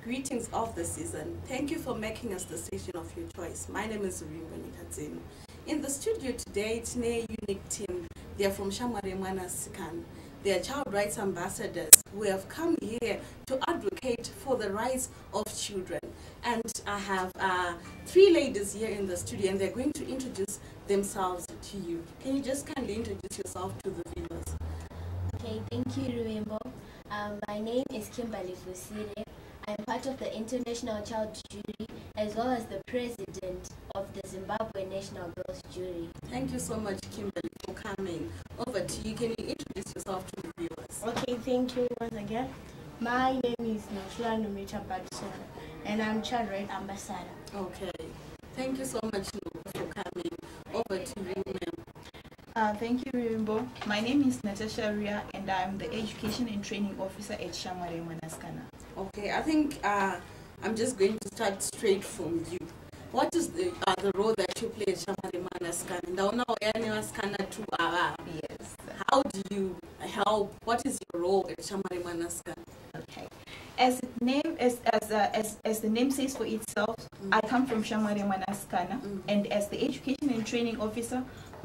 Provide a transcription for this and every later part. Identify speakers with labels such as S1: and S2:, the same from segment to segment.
S1: Greetings of the season. Thank you for making us the station of your choice. My name is Zimbabwean. In the studio today, it's a unique team. They are from Zimbabwean. They are child rights ambassadors who have come here to advocate for the rights of children. And I have three ladies here in the studio, and they're going to introduce themselves to you. Can you just kindly introduce yourself to the viewers?
S2: Okay, thank you, Ruimbo. My name is Kimberly Fusire. I'm part of the International Child Jury as well as the president of the Zimbabwe National Girls Jury.
S1: Thank you so much, Kimberly, for coming. Over to you. Can you introduce yourself to the viewers?
S3: Okay, thank you once again. My name is Nashula Numita Batsona, and I'm Child Rights Ambassador.
S1: Okay. Thank you so much, Nubu, for coming. Over to you, ma'am.
S4: Thank you, Ruimbo. My name is Natasha Ria, and I'm the Education and Training Officer at Zimbabwean.
S1: Okay, I think I'm just going to start straight from you. What is the role that you play at Zimbabwean?
S4: Yes.
S1: How do you help? What is your role at Zimbabwean?
S4: Okay. As the name says for itself, I come from Zimbabwean, and as the Education and Training Officer,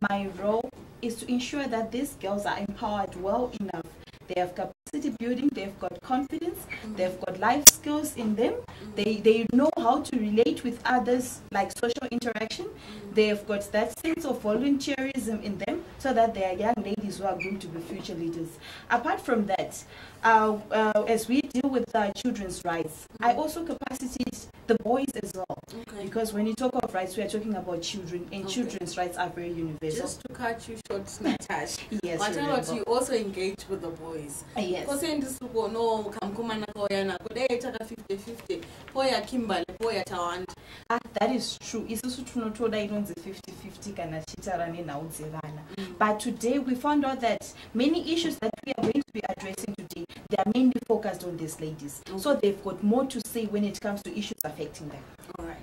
S4: my role is to ensure that these girls are empowered well enough. They have capacity building, they've got confidence, they've got life skills in them, they know how to relate with others, like social interaction, they've got that sense of volunteerism in them, so that they are young ladies who are going to be future leaders. Apart from that, as we deal with children's rights, I also capacitate the boys as well. Okay. Because when you talk of rights, we are talking about children, and children's rights are very universal.
S1: Just to cut you short, Natasha.
S4: Yes,
S1: but how about you also engage with the boys?
S4: Yes.
S1: Because in this no kamkumana koyana kodai taka 50-50 poya Kimberly poya Tawand.
S4: That is true. It's also true not that it 50-50 kana chitarane na udzevana. But today we found out that many issues that we are going to be addressing today, they are mainly focused on these ladies. Okay. So they've got more to say when it comes to issues affecting them.
S1: All right.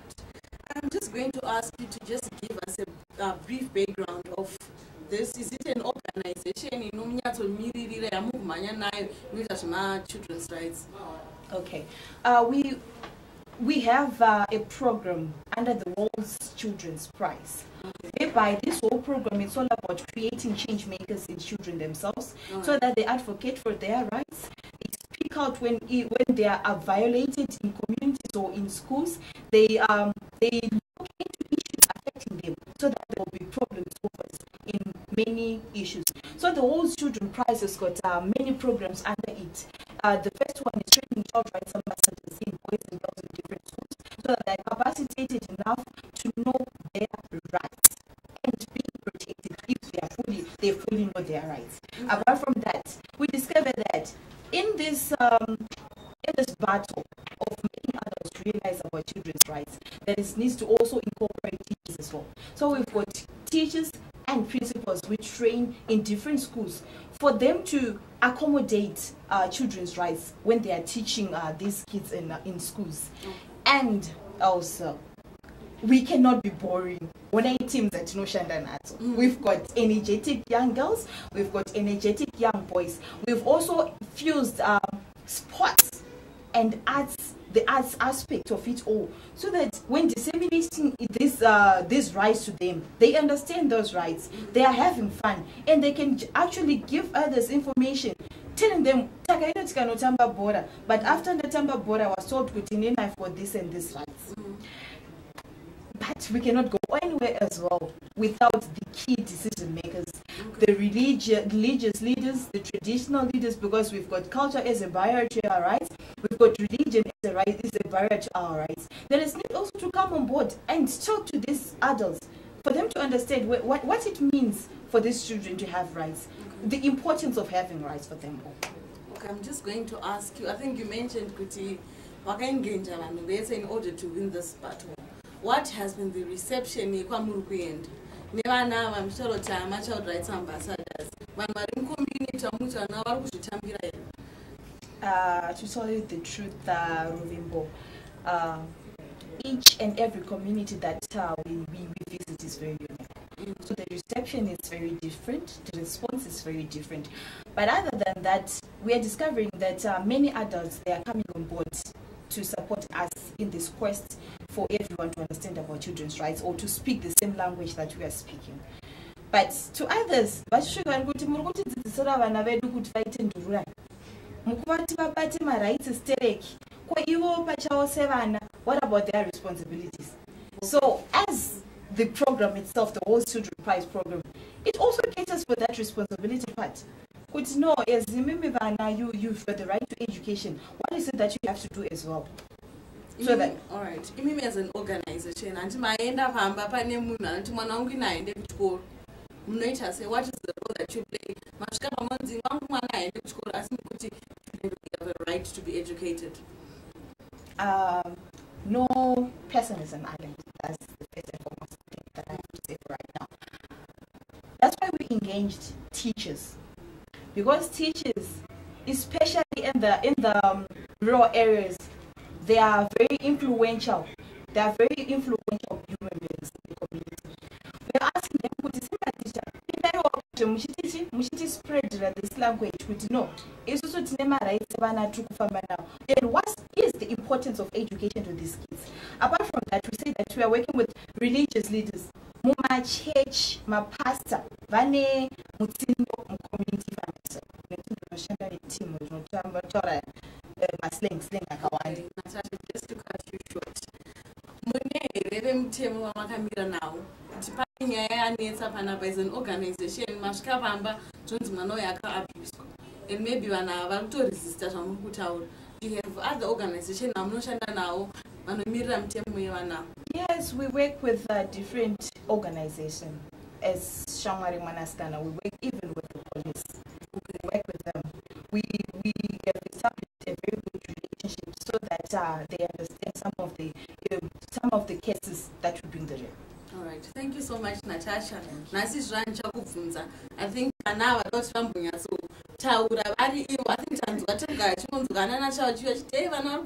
S1: I'm just going to ask you to just give us a brief background of this. Is it an organization in children's rights?
S4: Okay. We have a program under the World's Children's Prize. Whereby this whole program is all about creating change makers in children themselves, so that they advocate for their rights. They speak out when they are violated in communities or in schools. They look into issues affecting them, so that there will be problem solvers in many issues. So the World's Children's Prize has got many programs under it. The first one is training child rights ambassadors in boys and girls in different schools, so that they are capacitated enough to know their rights and be protected if they fully know their rights. Apart from that, we discovered that in this battle of making adults realize about children's rights, there needs to also incorporate teachers as well. So we've got teachers and principals we train in different schools for them to accommodate children's rights when they are teaching these kids in schools. And also, we cannot be boring. When I teams at Noshandanato, we've got energetic young girls, we've got energetic young boys. We've also fused sports and arts, the arts aspect of it all, so that when disseminating these rights to them, they understand those rights, they are having fun, and they can actually give others information, telling them, but after the Tamba Bora was told, I've got this and this rights. But we cannot go anywhere as well without the key decision makers, the religious leaders, the traditional leaders, because we've got culture as a barrier to our rights, we've got religion as a barrier to our rights. There is need also to come on board and talk to these adults for them to understand what it means for these children to have rights, the importance of having rights for them all.
S1: Okay, I'm just going to ask you, I think you mentioned Kuti, in order to win this battle. What has been the reception in Kwamurukuyend? I'm sure child rights ambassadors.
S4: To tell you the truth, Rovimbo, each and every community that we visit is very unique. So the reception is very different, the response is very different. But other than that, we are discovering that many adults, they are coming on board to support us in this quest for everyone to understand about children's rights or to speak the same language that we are speaking. But to others, what about their responsibilities? So as the program itself, the World Children Prize program, it also caters for that responsibility part. Could know as you've got the right to education. What is it that you have to do as well? So that
S1: all right. Imimi as an organization, and my end up and say what is the role that you play? Have a right to be educated.
S4: No person is an island. That's the first and foremost thing that I have to say for right now. That's why we engaged teachers, because teachers, especially in the rural areas, they are very influential. They are very influential human beings in the community. We're asking them to spread this language. No, it's also rights. And what is the importance of education to these kids? Apart from that, we say that we are working with religious leaders, Muma church, my pastor, Vane, Mutindo, community families.
S1: Just to cut you short. Now. As an organization, and maybe when I want to resist that, you have other organizations. I'm not sure now.
S4: Yes, we work with different organizations. As Shamari Manastana, we work even with the police. We work with them. We have established a very good relationship so that they understand some of the cases that we bring them.
S1: All right. Thank you so much, Natasha. I think now I got something so taura ari I think tanzwa chinonzwana nacho chiya chitei vana vari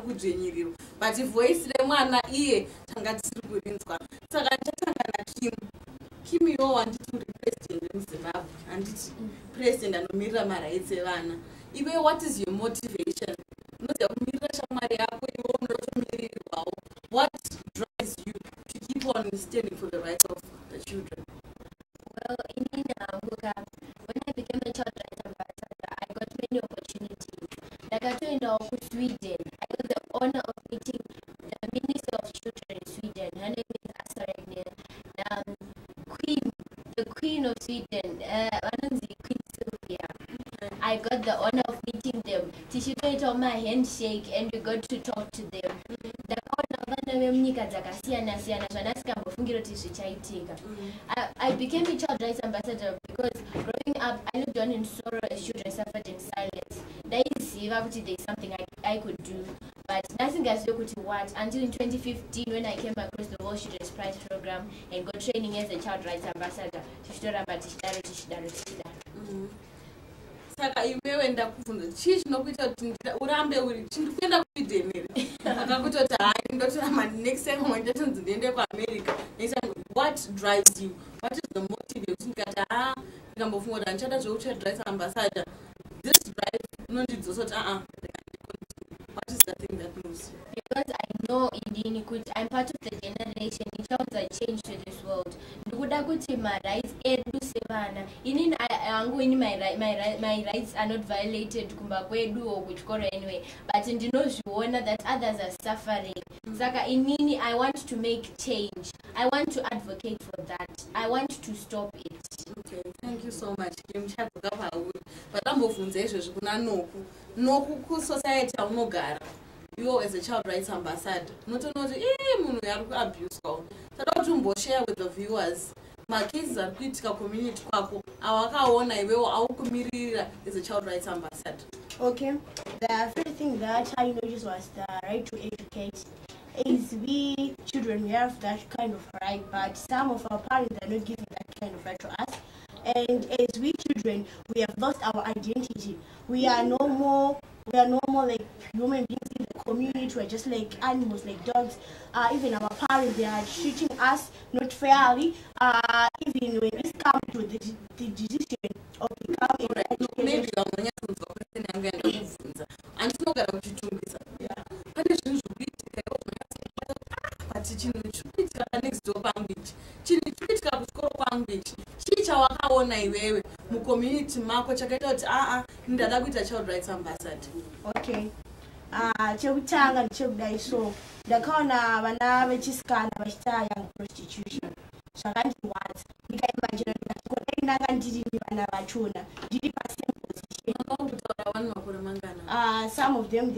S1: kudzvinyirirwa but voice remwana iye tanga tisiri kurinzwa saka tatanga naKim iwo wanditi uri president weZimbabwe handiti president anomirira marights evana iwe what is your motivation unoziva kumirira shamwari yako iwe unotomirirwawo what drives you to keep on standing for the rights of the children?
S2: Well, in when I became a child rights ambassador, I got many opportunities. Like I told you, Sweden, I got the honor of meeting the Minister of Children in Sweden. Her name is Asaragne. The Queen of Sweden, Queen Sylvia. I got the honor of meeting them. She told on my handshake and we got to talk to them. I became a child rights ambassador because growing up, I looked on in sorrow as children suffered in silence. There is something I could do, but nothing has looked to what until in 2015 when I came across the World Children's Prize program and got training as a child rights ambassador.
S1: Saka iwewe ndakubvunza chii chinokuita kuti urambe uri chindikuenda kuSweden here akakutoti hai ndotoramba next time wandatonzi ndiende kuAmerica what drives you, what is the motive yekuti ndikati ndikambofunga kuti ndichada zveuchild rights ambassador this drive unondidzosa kuti what is the thing that moves you?
S2: Because I know indeed I'm part of the generation in terms of change to this world. Ndikuda kuti my rights edu sevana inini my rights are not violated kumba kwedu or kuchikora anyway, but ndinozviona that others are suffering. Saka inini I want to make change. I want to advocate for that. I want to stop it.
S1: Okay, thank you so much. Kimchadzoka pauri. Patambovhunza izvozvo kuna Noku kusociety yaunogara. You as a child rights ambassador, not only munhu yari kuabuswa. Tada kuti umboshare with the viewers. Macases ari kuitika community kwako awakaona iwewo aukumirira as a child rights ambassador.
S3: Okay, the first thing that I noticed was the right to educate. As we children, we have that kind of right, but some of our parents are not giving that kind of right to us. And as we children, we have lost our identity. We are no more like human beings in the community. We're just like animals, like dogs. Even our parents, they are treating us not fairly. Even when it comes to the decision of becoming
S1: maybe I'm going to mucommunity mako chakaita kuti ndada kuita child rights ambassador?
S3: Okay. Chekutanga ndechekudai so ndakaona vana vechisikana vachiita young prostitution zvakandirwadza ndikaimagina ndikati kodai ndanga ndirini vana vachona ndiri pasame position.
S1: Vanhu makore mangana?
S3: Some of them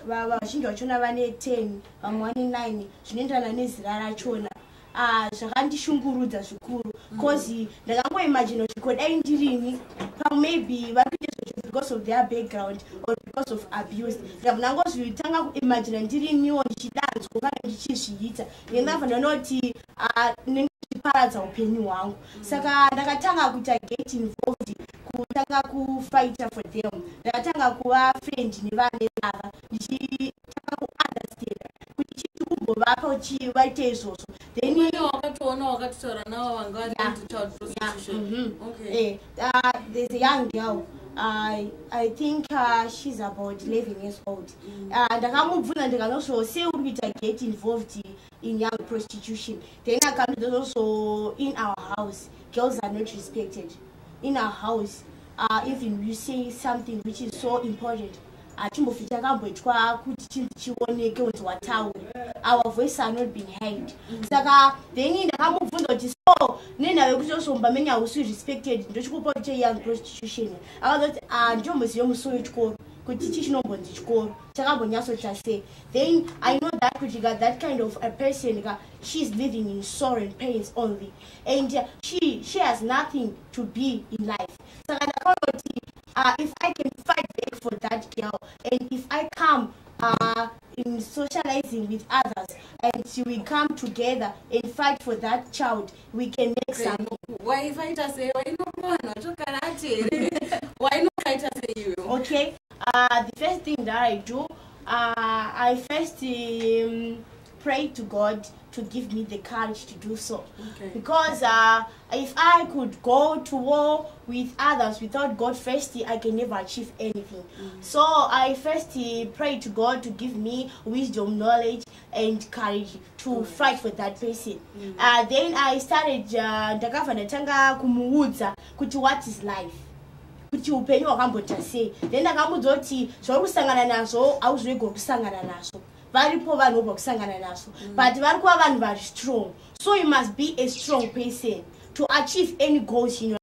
S3: vazhinji vachona vane 10 vamwe vane 9 zvinoenderana nezira rachona. Zvakandishungurudza zvikuru cause ndakangoimagina kuti kodai ndirini maybe vari kuita because of their background or because of abuse. Ndakangozvitanga kuimagina ndiriniwo ndichidanzwa kana ndichizviita ngendafanira noti ndichiparadza upenyu hwangu. Saka ndakatanga kuita get involved kutanga kufighta for them. Ndakatanga kuva friend nevane ava ndichitanga kuunderstand kuti chiti kumbovapa uchivaite izvozvo. Then
S1: wakatoona wakatotaura navo vanga vari into child prostitution. Okay.
S3: There's a young girl. I think she's about 11 years old. Ndakamubvunza ndikanozvo sei uri kuita get involved in young prostitution. Then also in our house girls are not respected. In our house even you say something which is so important chimbofita kamboitwa kuti chinhu chioneke kuti wataura, our voice are not being heard. Saka then ndakamubvunza kuti so nenhave kuti osomba menya hausi respected ndochikupa kuti young prostitution akazoti ndiomuzivo musi wechikoro kuti ichi chinombonzi chikoro chakambonyatsoita sei. Then I know that kuti that kind of a person she's living in sorrow and pains only and she has nothing to be in life. Saka ndakaona kuti if I can fight back for that girl and if I come in socializing with others and we come together and fight for that child, we can make something.
S1: Why fight us? Why not fight us?
S3: Okay. The first thing that I do, I first pray to God to give me the courage to do so.
S1: Okay.
S3: Because if I could go to war with others without God first, I can never achieve anything. So I first pray to God to give me wisdom, knowledge, and courage to fight for that person. Then I started ndakafanatanga kumuudza kuti what is life. Kuti upenyu hwakamboita sei. Then ndakamudza kuti zvauri kusangana nazvo hauzvigoni kusangana nazvo. Varipo vanhu vokusangana nazvo, but vari kuva vanhu vari strong. So you must be a strong person to achieve any goals in your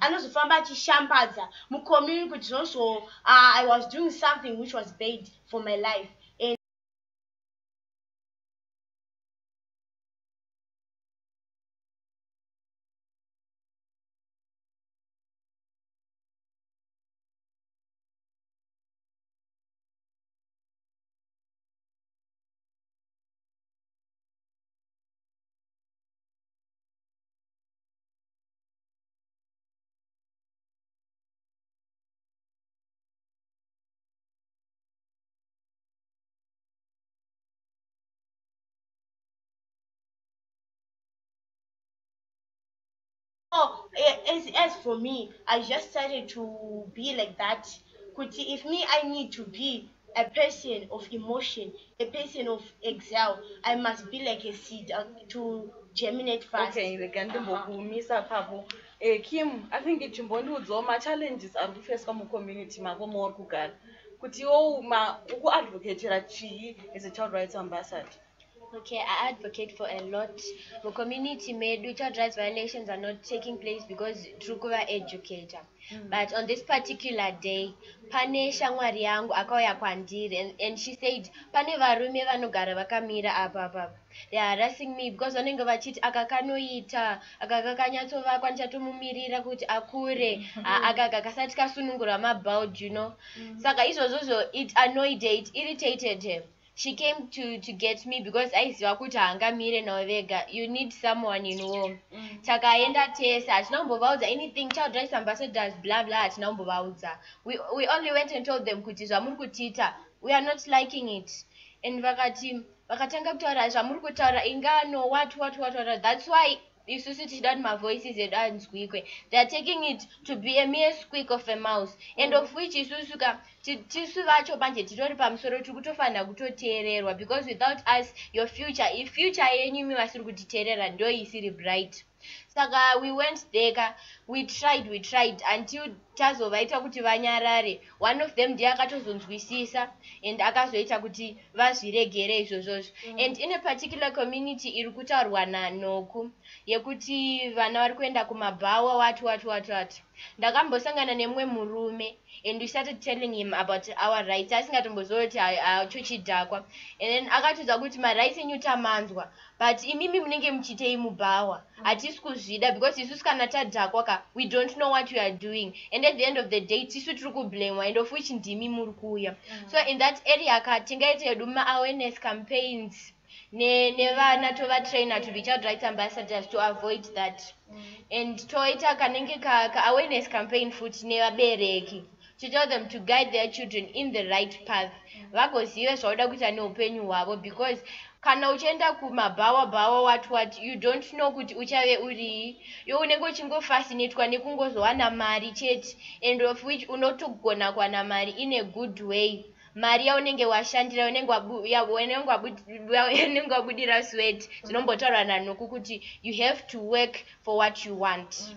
S3: anozofamba achishambadza mucommunity kuti zvozvo I was doing something which was bad for my life. And as for me, I just started to be like that. Kuti, if me, I need to be a person of emotion, a person of exile, I must be like a seed to germinate fast.
S5: Okay, we can do Misa Papo. Kim, I think it's important to my challenges are first come community, my more kugal. Could you advocate as a child rights ambassador?
S2: Okay, I advocate for a lot. The community made child rights violations are not taking place because Trukuva educator. But on this particular day, pane shamwari yangu akauya kwandiri and she said, pane varume vanogara vakamira apa. They are harassing me because vanenge vachiti akakanoita akakakanyatsovakwa ndichatomumirira kuti akure akaka kasati kasunungura mabowed, you know. Saka izvozvo it annoyed her, it irritated her. she came to get me because aiziva kuti haangamire navo vega, you need someone in home. Takaenda tese hatinambovaudza anything, child rights ambassadors blah blah, hatinambovaudza. We only went and told them kuti zvamuri kutiita, we are not liking it. And vakatanga kutaura zvamuri kutaura ingano what. That's why isusu tichida kuti mavoices edu anzwikwe. They are taking it to be a mere squeak of a mouse, and of which isusu tisu vacho manje titori pamusoro tiri kutofanira kutoteererwa, because without us your future, if future yenyu imi vasiri kutiteerera ndo isiri bright. Saka we went there, we tried until tazovaita kuti vanyarare. One of them ndiye akatozonzwisisa and akazoita kuti vazviregere izvozvozvo. And in a particular community iri kutaurwa naNoku yekuti vana vari kuenda kumabhawa what. Ndakambosangana nemumwe murume and we started telling him about our rights. Asingatombozoti chochidhakwa. And then akatudza kuti marights enyu tamanzwa, but imimi munenge muchitei mubhawa hatisi kuzvida, because isusu kana tadhakwa ka we don't know what we are doing, and at the end of the day tisu tiri kublamwa, and of which ndimi muri kuuya. So in that area ka tingaita hedu ma-awareness campaigns nevana tovatrainer to be child rights ambassadors to avoid that. And toita kanenge ka-awareness campaign futi nevabereki to tell them to guide their children in the right path, vagozive zvauda kuita neupenyu hwavo, because kana uchienda kumabhawa what you don't know kuti uchave uri yo unenge uchingofascinatwa nekungozowana mari chete, and of which unotogona kuwana mari in a good way. Mari yaunenge washandira, unenge wabudira sweat, zinombotaurwa naNoku kuti you have to work for what you want.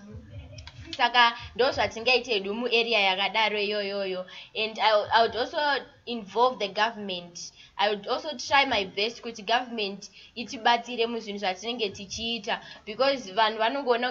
S2: Saka ndo zvatingaita hedu muarea yakadaro iyoyoyo. And I would also involve the government. I would also try my best kuti government itibatsire muzvinhu zvatinenge tichiita, because vanhu vanongoona